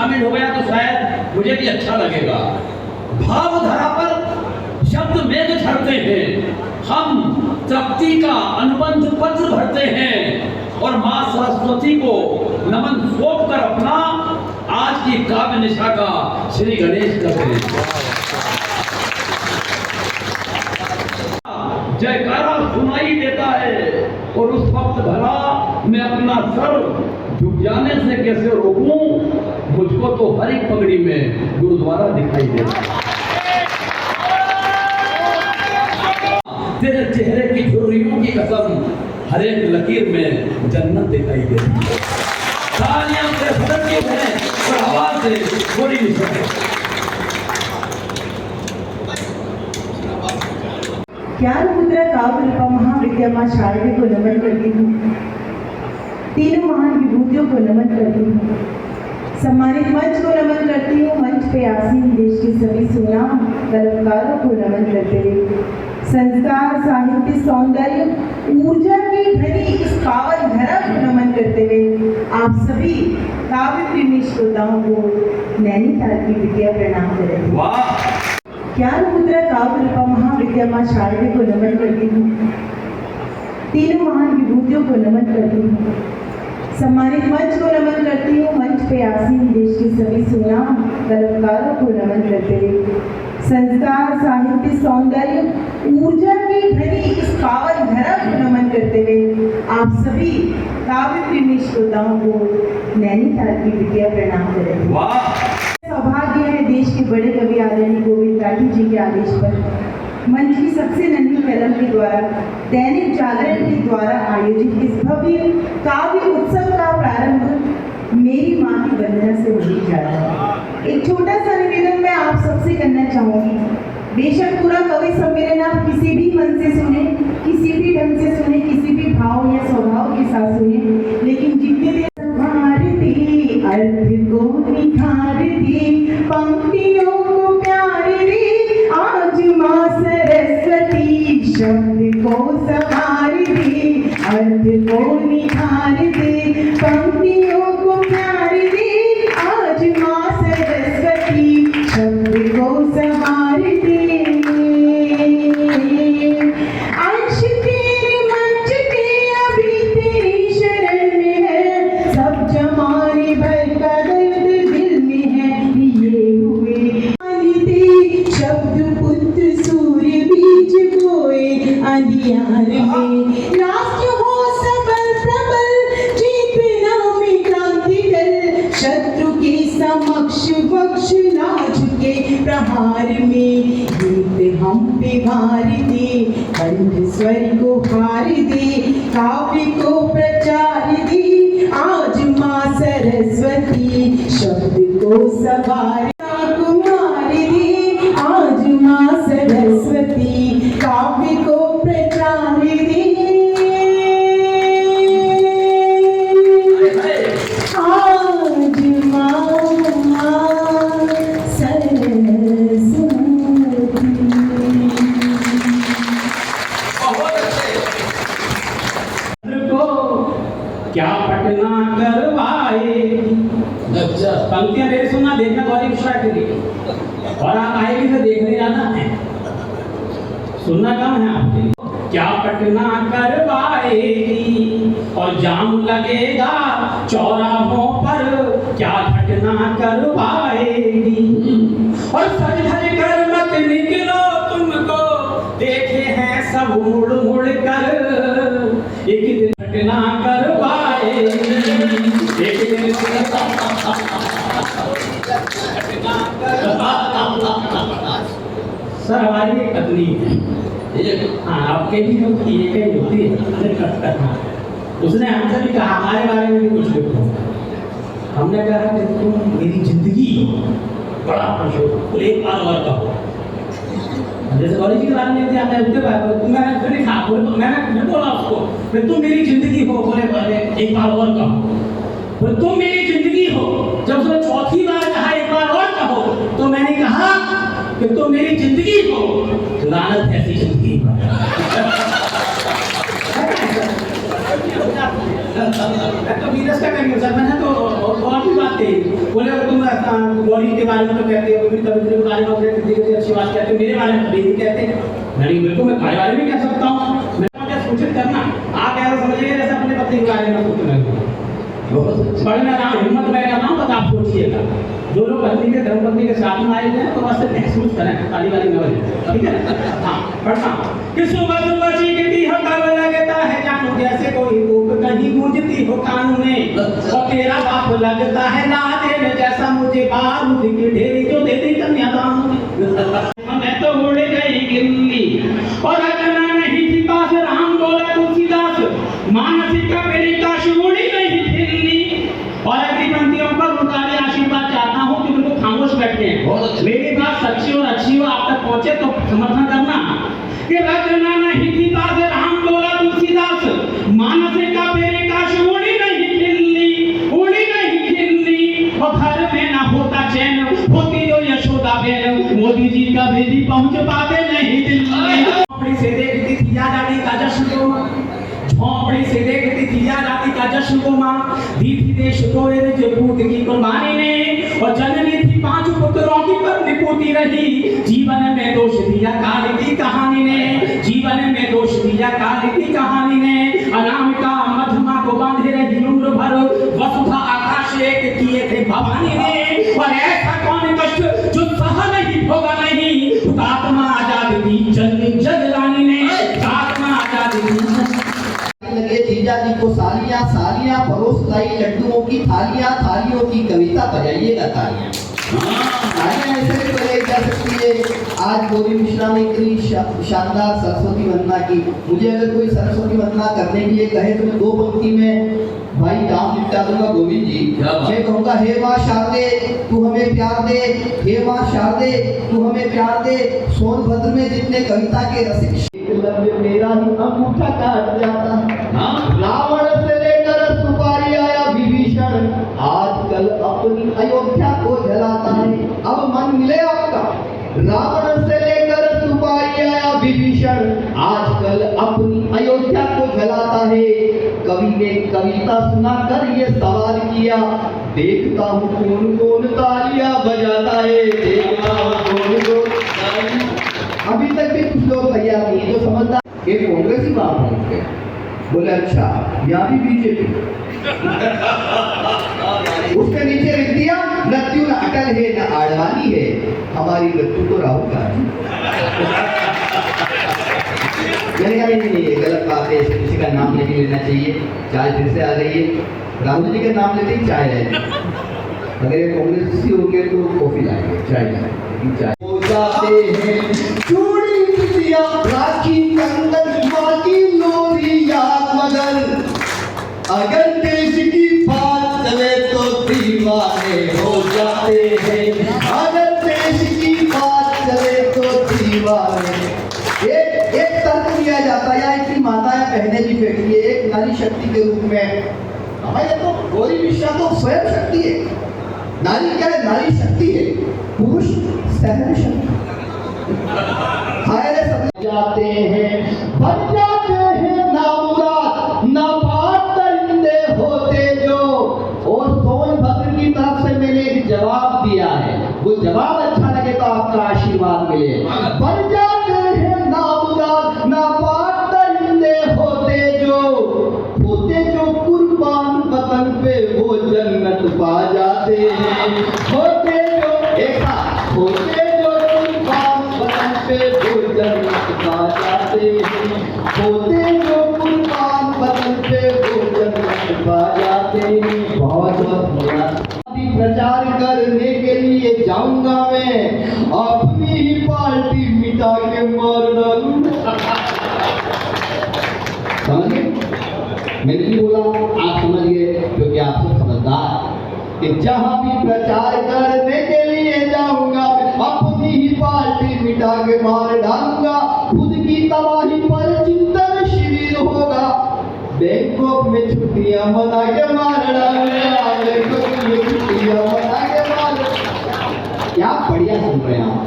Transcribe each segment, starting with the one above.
शामिल हो गया तो शायद मुझे भी अच्छा लगेगा। भाव धरा पर शब्द मेघ झरते हैं, हम तृप्ति का अनुबंध पत्र भरते हैं और माँ सरस्वती को नमन सौंप कर अपना आज की काव्य निशा का श्री गणेश करते हैं। जयकारा सुनाई देता है और उस वक्त भला मैं अपना सर झुक जाने से कैसे रोकूं, मुझको तो हर एक पगड़ी में गुरुद्वारा दिखाई देता है। तेरे चेहरे की झुर्रियों की कसम हर एक लकीर में जन्नत दिखाई देती है। तालियां से फटकती हैं और आवाज से थोड़ी निकलती। ज्ञान मुद्रा काव्य रूपा महाविद्या मां शारदे को नमन करती हूँ। तीनों महान विभूतियों को नमन करती हूँ। सम्मानित मंच को नमन करती हूँ। मंच पे आसीन देश के सभी सुनाम कलाकारों को नमन करते हुए संस्कार, साहित्य, सौंदर्य, ऊर्जा की धनी इस पावन धरा को नमन करते हुए आप सभी काव्य प्रेमी श्रोताओं को नैनीताल की विद्या प्रणाम करें। ज्ञान मुद्रा काव्य रूपा महाविद्या मां शारदे को नमन करती हूँ। तीनों महान विभूतियों को नमन करती हूँ। सम्मानित मंच को नमन करती हूँ। मंच पे आसीन देश के सभी सुनाम कलाकारों को नमन करते हुए संस्कार, साहित्य, सौंदर्य, ऊर्जा की धनी इस पावन धरा को नमन करते हुए आप सभी काव्य प्रेमी श्रोताओं को नैनीताल की विद्या प्रणाम करें। सौभाग्य है देश के बड़े कवि आदरणीय गोविंद राठी जी के आदेश पर मंच की सबसे नन्ही कलम के द्वारा दैनिक जागरण के द्वारा आयोजित इस भव्य काव्य उत्सव का प्रारंभ मेरी माँ की वंदना से होने जा रहा है। एक छोटा सा निवेदन मैं आप सबसे करना चाहूंगी। बेशक पूरा कवि सम्मेलन आप किसी भी मन से सुने, किसी भी ढंग से सुने, किसी भी भाव या स्वभाव के साथ सुने, लेकिन जितने देर अर्थ को निखार दी, पंक्तियों को प्यार दी, आज माँ सरस्वती शब्द को संवार दी। अर्थ को निखार दी, पंक्तियों को प्यार दी, आज माँ सरस्वती शब्द को संवार दी। अंश तेरे मंच के अभी तेरी शरण में है, सब जमाने भर का दर्द दिल में है लिए हुए। शब्द पुत्र सूर्य बीज बोए अंधियार में, राष्ट्र हो सबल प्रबल, जीतना में क्रांति दल, शत्रु के समक्ष बख्श ना झुके प्रहार में। गीत हम पे भार दे, कंठ स्वर को हार दे, काव्य को प्रचार दे, आज माँ सरस्वती शब्द को सवार कुमार दे, आज माँ सरस्वती काव्य को प्रचार दे। आज माँ सरस्वती। क्या पटना करवाएगी। पंक्तियां मेरी सुनना, देखना गौरी मिश्रा के लिए, और आप आएगी तो देखने जाना है, सुनना कम है आपके लिए। क्या पटना करवाएगी और जाम लगेगा चौराहों पर, क्या घटना करवाएगी। और सज धज कर मत निकलो, तुमको देखे हैं सब मुड़ मुड़ कर, एक दिन घटना करवाएगी, एक दिन सर हमारी एक पत्नी है, हाँ आपके भी जो एक ही होती है, उसने हमसे भी कहा हमारे बारे में भी कुछ लिखो। हमने कहा कि तुम मेरी जिंदगी हो, बड़ा खुश हो, एक बार और कहो। जैसे कॉलेज की बात नहीं थी, आपने उसके बाद मैंने फिर लिखा, मैंने बोला उसको फिर तुम मेरी जिंदगी हो, बोले एक बार और कहो, फिर तुम मेरी जिंदगी हो। जब उसने चौथी बार कहा एक बार और कहो, तो मैंने कहा कि तुम मेरी जिंदगी हो, लानत ऐसी जिंदगी पर। तो बिजनेस का करेंगे सर, मैंने तो और भी बात कही, बोले तुम बॉडी के बारे में तो कहते हो, कभी के बारे में अच्छी बात कहते हो, मेरे बारे में नहीं कहते। नहीं बिल्कुल, मैं तुम्हारे बारे में कह सकता हूँ, मैं क्या सूचित करना, आप ऐसा समझिए जैसे अपने पति के बारे में सोच रहे हो। बड़े मैं नाम हिम्मत मैं कर रहा हूँ, बस आप सोचिएगा, जो लोग पत्नी के धर्मपत्नी के साथ में आए हैं तो बस महसूस करें, ताली वाली न बजे, ठीक है। हाँ पढ़ता कि सुबह सुबह चीखती हो तब लगता है जानू जैसे कोई धूप कहीं गूंजती हो कानों में, और तेरा बाप लगता है नादेन जैसा मुझे बारूद की ढेरी जो देती कन्यादान में। मैं तो उड़ गई गिल्ली और रचना नहीं थी पास, राम बोला तुलसीदास मानसी का मेरी काश उड़ी नहीं खिल्ली। और अगली पंक्तियों पर उनका भी आशीर्वाद चाहता हूँ कि बिल्कुल खामोश बैठे हैं, मेरी बात सच्ची और अच्छी हो आप तक पहुंचे तो समर्थन करना कि रचना नहीं थी दास, राम बोला तुलसीदास मानस का मेरे काश उड़ी नहीं खिल्ली, उड़ी नहीं खिल्ली। और घर में ना होता चैन, होती जो यशोदा बहन, मोदी जी का भेदी पहुंच पाते नहीं दिल्ली। झोपड़ी से देखती थी आजादी का जश्न को मां, झोपड़ी से देखती थी आजादी का जश्न को मां, दी थी देश को पूत की कुर्बानी ने, और जननी थी 5 पुत्रों की पर निपुती रही, जीवन में दोष दिया काल की कहानी ने, जीवन में दोष दिया काल की कहानी ने। अनामिका मध्यमा को बांधे रही उम्र भर, वसुधा आकाश एक किए थे भवानी ने, और ऐसा कौन कष्ट जो सह नहीं होगा नहीं, हुतात्मा आजाद दी जननी जगरानी ने, हुतात्मा आजाद दी। लगे जीजा जी को सालियां सालियां परोस लाई लड्डुओं की थालियां, थालियों की कविता बजाइएगा तालियां। तालियां ऐसे भी बजाई जा सकती है। आज गौरी मिश्रा ने इतनी शानदार सरस्वती वंदना की, मुझे अगर कोई सरस्वती वंदना करने के लिए कहे तो मैं 2 पंक्ति में भाई नाम लिखा दूंगा गोविंद जी। मैं कहूँगा हे माँ शारदे तू हमें प्यार दे, हे माँ शारदे तू हमें प्यार दे, सोनभद्र में जितने कविता के रसिक मेरा ही अंगूठा काट जाता है। रावण से लेकर सुपारी आया विभीषण, आजकल अपनी अयोध्या को जलाता है। अब मन मिले आपका, रावण से लेकर सुपारी आया विभीषण, आजकल अपनी अयोध्या को जलाता है। कवि ने कविता सुनाकर ये सवाल किया, देखता हूँ कौन कौन तालियां बजाता है, देखता हूँ कौन कौन तालियां। अभी तक भी कुछ लोग तैयार नहीं, जो समझदार एक कांग्रेसी बात है, बोले अच्छा यहाँ भी बीजेपी उसके नीचे लिख दिया मृत्यु न अटल है न आडवाणी है, हमारी मृत्यु तो राहुल गांधी। नहीं ये गलत बात है, किसी का नाम नहीं लेना चाहिए। चाय फिर से आ रही है, राहुल जी का नाम लेते ही चाय है, अगर ये कांग्रेसी हो गए तो कॉफी लाएंगे, चाय लाएंगे, चाय हो जाते हैं चूड़ी बिटिया राखी कंगन माटी लोरी याद मगर, अगर देश की बात चले तो दीवाने हो जाते हैं, अगर देश की बात चले तो दीवाने। एक तर्क दिया जाता है कि माताएं बहनें भी बैठी है एक नारी शक्ति के रूप में। हमारे तो गौरी मिश्रा तो स्वयं शक्ति है। नारी क्या है? नारी शक्ति है, पुरुष सहन शक्ति। जाते हैं बन जाते हैं नामुराद ना बात दरिंदे होते जो। और सोनभद्र की तरफ से मैंने एक जवाब दिया है, वो जवाब अच्छा लगे तो आपका आशीर्वाद मिले। बन जाते हैं नामुराद ना बात दरिंदे होते जो कुर्बान वतन पे वो जन्नत पा जाते हैं। होते जो ऐसा होते जो कुर्बान वतन पे वो जन्नत पा जाते हैं, होते जो कुर्बान वतन पे वो जन्नत पा जाते हैं। बहुत बहुत प्रचार करने के लिए जाऊंगा मैं, अपनी ही पार्टी मिटा के मार डालूंगा। समझ मैंने नहीं बोला, आप समझ गए क्योंकि आप सब समझदार कि जहां भी प्रचार करने के लिए जाऊंगा अपनी ही पार्टी मिटा के मार डालूंगा। खुद की तबाही पर चिंतन शिविर होगा, बैंकॉक में छुट्टियां मना के मार डालूंगा, बैंकॉक में छुट्टियां मना के मार। क्या बढ़िया सुन रहे हैं आप,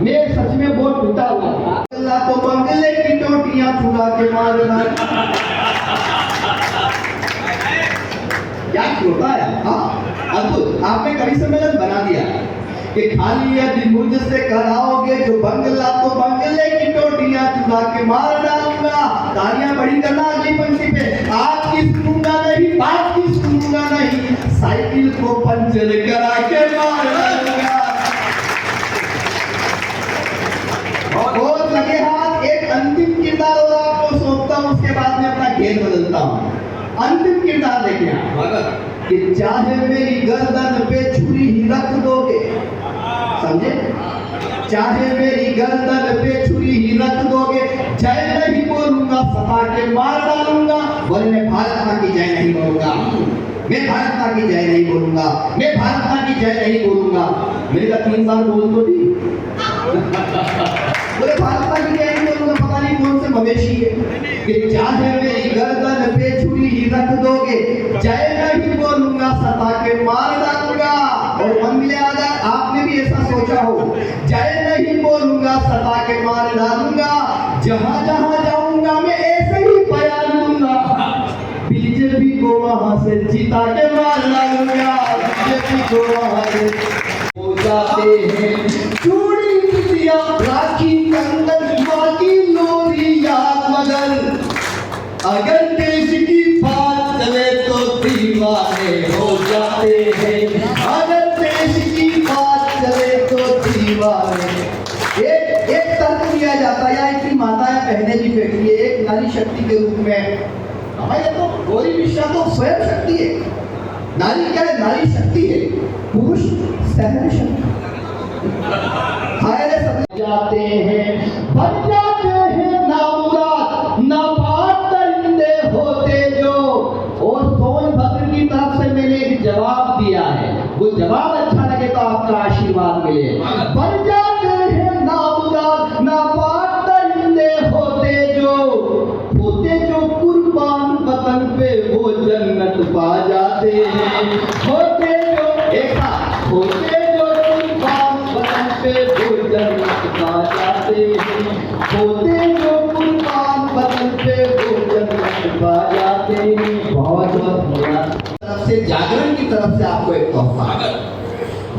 मैं सच में बहुत टूटा हुआ था। अल्लाह तो बंगले की टोटियां छुड़ा के मार डालूंगा। क्या श्रोता है। हाँ अद्भुत, आपने कवि सम्मेलन बना दिया कि खाली यदि मुझसे कराओगे जो बंगला तो बंगले की टोटियां चुरा के मार डालूंगा। तालियां बड़ी करना अगली पंक्ति पे। आपकी सुनूंगा नहीं, बात की सुनूंगा नहीं, साइकिल को पंचर करा के मार डालूंगा। बहुत लगे हाथ। एक अंतिम किरदार और आपको सौंपता हूं, उसके बाद में अपना घेर बदलता हूं। अंतिम किरदार देखिए आप, कि चाहे मेरी गर्दन पे छुरी ही रख दोगे, समझे, चाहे मेरी गर्दन पे छुरी ही रख दोगे, जय नहीं बोलूंगा, सता के मार डालूंगा। बोले मैं भारत मां की जय नहीं बोलूंगा, मैं भारत मां की जय नहीं बोलूंगा, मैं भारत मां की जय नहीं बोलूंगा। मेरे का 3 बार बोल तो दी। बोले भारत मां की जय नहीं बोलूंगा, पता नहीं कौन से मवेशी है। कि चाहे मेरी गर्दन पे छुरी ही रख दोगे, जय नहीं बोलूंगा, सता के मार डालूंगा। और मन मिले आ जाए, आपने भी ऐसा सोचा हो, जय नहीं बोलूंगा, सता के मार डालूंगा। जहां जहां जाऊंगा मैं ऐसे ही बयान दूंगा, बीजेपी को वहां से जिता के मार डालूंगा। बीजेपी को वहां से हो जाते हैं चूड़ी बिटिया राखी कंगन मां की लोरी याद, मगर अगर देश की बात चले तो दीवाने हो जाते हैं। अगर देश की बात चले तो दीवाने। एक तर्क दिया जाता है, या इतनी माताएं बहनें भी बैठी है एक नारी शक्ति के रूप में। हमारे तो गौरी मिश्रा तो स्वयं शक्ति है। नारी क्या है? नारी शक्ति है, पुरुष सहन शक्ति। जाते हैं बन जाते हैं नामुराद, नापाक दरिंदे होते जो। और सोनभद्र की तरफ से मैंने एक जवाब दिया है, वो जवाब अच्छा लगे तो आपका आशीर्वाद मिले। बन जाते हैं नामुराद, नापाक दरिंदे होते जो कुर्बान वतन पे वो जन्नत पा जाते हैं। होते जो एक साथ, होते जो कुर्बान वतन पे वो जन्नत पा जाते हैं। होते जो कुर्बान वतन पे वो जन्नत पा जाते हैं। बहुत बहुत धन्यवाद। तरफ से जागरण की तरफ से आपको एक तोहफा।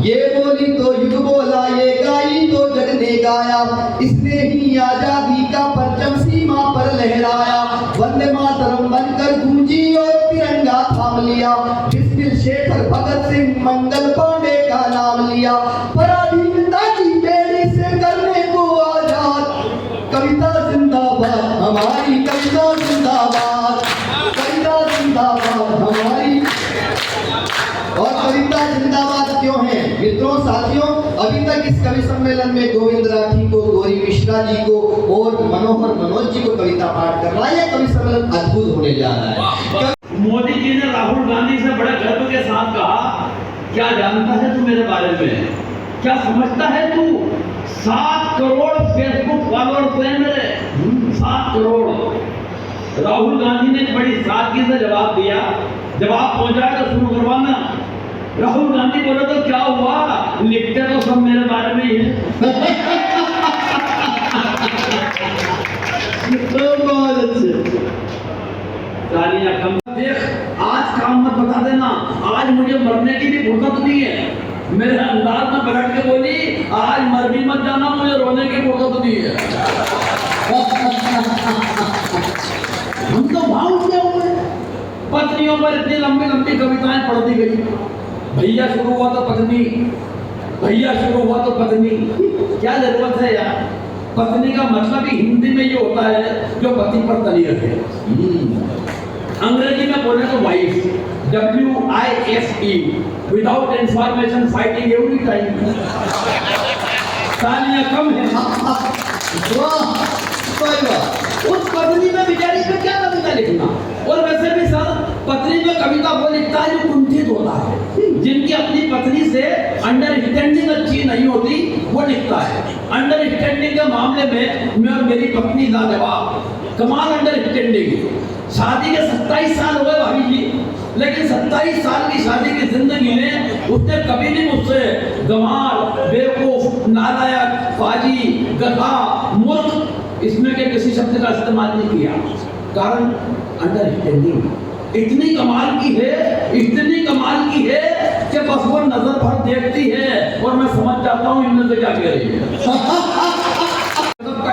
ये बोली तो युग बोला, ये गाई तो जग ने गाया, इसने ही आजादी का परचम सीमा पर लहराया। वंदे मातरम बनकर गूंजी और तिरंगा थाम लिया, बिस्मिल शेखर भगत सिंह मंगल पांडे का नाम लिया। पराधीनता की बेड़ी से करने को आजाद, कविता जिंदाबाद हमारी, कविता जिंदाबाद, कविता जिंदाबाद हमारी। और कविता जिंदाबाद क्यों है मित्रों, साथियों? अभी तक इस कवि सम्मेलन में गोविंद राठी को, गौरी मिश्रा जी को और मनोहर मनोज जी को कविता पाठ कर रहा है। यह कवि सम्मेलन अद्भुत होने जा रहा है। मोदी जी ने राहुल गांधी से बड़े गर्व के साथ कहा, क्या जानता है तू मेरे बारे में, क्या समझता है तू? 7 करोड़ फेसबुक फॉलोअर्स हैं मेरे, 7 करोड़। राहुल गांधी ने बड़ी सादगी से जवाब दिया, जवाब पहुंचा तो शुरू करवाना। राहुल गांधी बोले तो क्या हुआ, लिखते तो सब मेरे बारे में ही है। देख, आज काम मत बता देना, आज मुझे मरने की भी फुर्सत नहीं है। मेरे अंदाज में बैठ के बोली, आज मर भी मत जाना, मुझे रोने की फुर्सत नहीं है। हम तो भाव उठे हुए, पत्नियों पर इतनी लंबी लंबी कविताएं पढ़ दी गई। भैया शुरू हुआ तो पत्नी, भैया शुरू हुआ तो पत्नी। क्या जरूरत है यार? पत्नी का मतलब ही हिंदी में ये होता है जो पति पर तली रखे। अंग्रेजी में बोले तो wife, WIFE, without information fighting every time. तालियां कम है। उस पत्नी में बेचारी पे क्या कविता लिखना? और वैसे भी सर, पत्नी में कविता वो लिखता है जो कुंठित होता है, जिनकी अपनी पत्नी से अंडरस्टैंडिंग अच्छी नहीं होती, वो लिखता है। अंडरस्टैंडिंग के मामले में मैं और मेरी पत्नी लाजवाब, कमाल अंडरस्टैंडिंग। शादी के 27 साल हो गए भाभी जी, लेकिन 27 साल की शादी की जिंदगी में उसने कभी भी मुझसे गंवार, बेवकूफ, नालायक, फाजी, गधा, मूर्ख, इसमें के किसी शब्द का इस्तेमाल नहीं किया। कारण अंडरस्टैंडिंग इतनी कमाल की है, इतने देखती है और मैं समझ जाता हूँ इनमें से क्या कह रही है।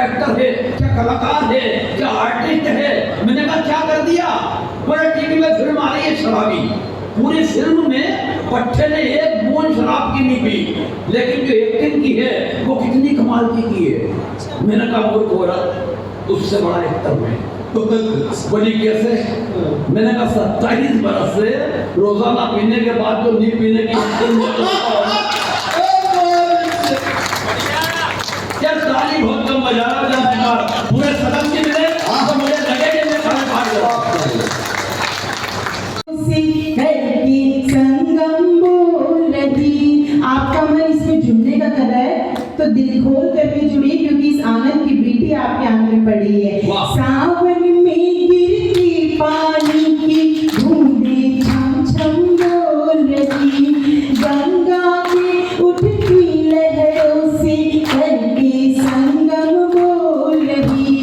एक्टर है क्या, कलाकार है क्या, आर्टिस्ट है। मैंने कहा क्या कर दिया? बोले टीवी में फिल्म आ रही है शराबी, पूरी फिल्म में पट्टे ने एक बूंद शराब की नहीं पी, लेकिन जो एक्टिंग की है वो कितनी कमाल की है। मैंने कहा मूर्ख औरत, उससे बड़ा एक्टर में। बोली कैसे? मैंने कहा 27 बरस से रोजाना पीने के बाद जो नहीं पीने की क्या ताली बहुत कम बजा रहा, पूरे सदन की मिले तो मुझे लगे कि मैं खाने संगम बोल रही। आपका मन इसमें जुड़ने का कर रहा है तो दिल खोल कर भी जुड़िए, क्योंकि इस आनंद की बेटी आपके आंख में पड़ी है। सावन में गिरती पानी की बूंदें छम छम बोल रही, गंगा में उठती लहरों से करके संगम बोल रही,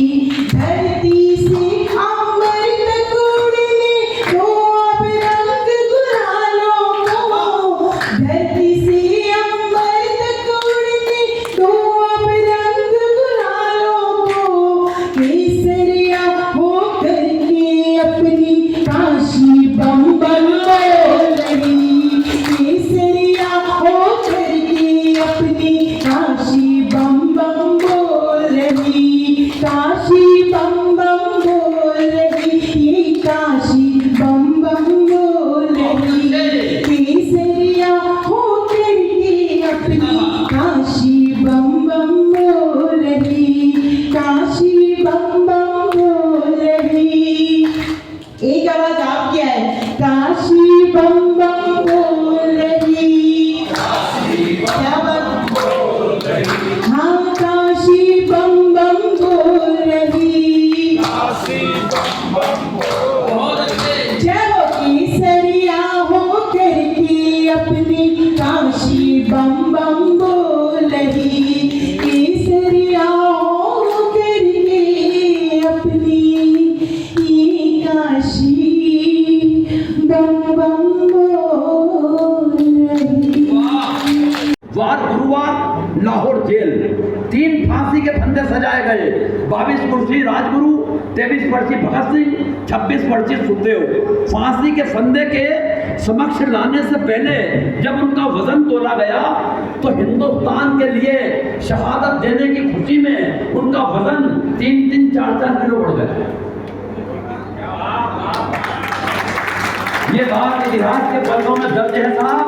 धरती से अमृत उड़ने दो अब रंग गुलालों को, धरती से अमृत उड़ने दो अब रंग गुलालों को, केसरिया होकर के अपनी काशी बम बम बोल रही, केसरिया होकर के अपनी काशी बम बम बोल रही, काशी बम बम बोल रही, ये काशी बम बम बोल रही, केसरिया होकर के अपनी काशी बम बम बोल रही, काशी बम बम बोल रही। एक आवाज आपकी है, काशी बम बम बोल रही, क्या बात, हाँ काशी बम बम बोल रही, जय हो केसरिया होकर के अपनी काशी बम बम बोल रही, केसरिया होकर के अपनी ये काशी बम बम बोल रही। वार गुरुवार लाहौर जेल 3 फांसी के फंदे सजाए गए। 22 वर्षीय राजगुरु, 23 वर्षीय भगत सिंह, 26 वर्षीय सुखदेव। फांसी के फंदे के समक्ष लाने से पहले जब उनका वजन तोला गया तो हिंदुस्तान के लिए शहादत देने की खुशी में उनका वजन 3-3, 4-4 किलो बढ़ गया। ये बात इतिहास के पन्नों में दर्ज है साहब,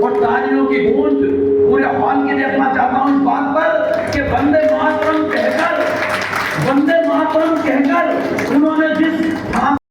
और तालियों की गूंज पूरे हॉल की देखना चाहता हूं इस बात पर कि वंदे मातरम कहकर